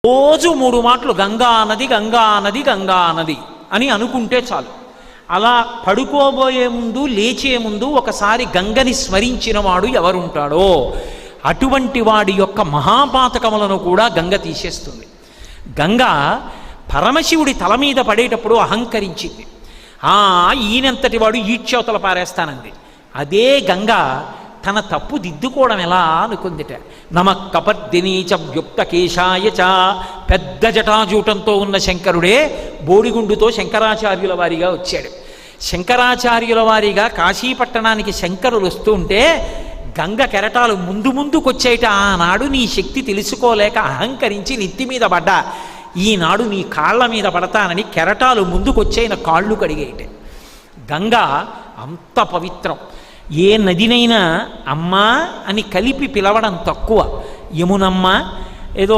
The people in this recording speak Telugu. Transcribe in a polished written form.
రోజు 3 మాటలు గంగా నది గంగా నది గంగా నది అని అనుకుంటే చాలు. అలా పడుకోబోయే ముందు లేచే ముందు ఒకసారి గంగని స్మరించిన వాడు ఎవరుంటాడో అటువంటి వాడి యొక్క మహాపాతకములను కూడా గంగ తీసేస్తుంది. గంగ పరమశివుడి తల మీద పడేటప్పుడు అహంకరించింది. ఈయనంతటి వాడు ఈడ్చవతల పారేస్తానంది. అదే గంగ తన తప్పు దిద్దుకోవడం ఎలా అనుకుందిట. నమ కపర్దినీచ వ్యుక్త కేశాయ చ, పెద్ద జటాజూటంతో ఉన్న శంకరుడే బోడిగుండుతో శంకరాచార్యుల వారిగా వచ్చాడు. శంకరాచార్యుల వారిగా కాశీపట్టణానికి శంకరులు వస్తూ ఉంటే గంగ కెరటాలు ముందు ముందుకొచ్చేట. ఆనాడు నీ శక్తి తెలుసుకోలేక అహంకరించి నెత్తి మీద పడ్డా, ఈనాడు నీ కాళ్ళ మీద పడతానని కెరటాలు ముందుకొచ్చేన కాళ్ళు కడిగేట. గంగ అంత పవిత్రం. ఏ నదినైనా అమ్మా అని కలిపి పిలవడం తక్కువ. యమునమ్మ ఏదో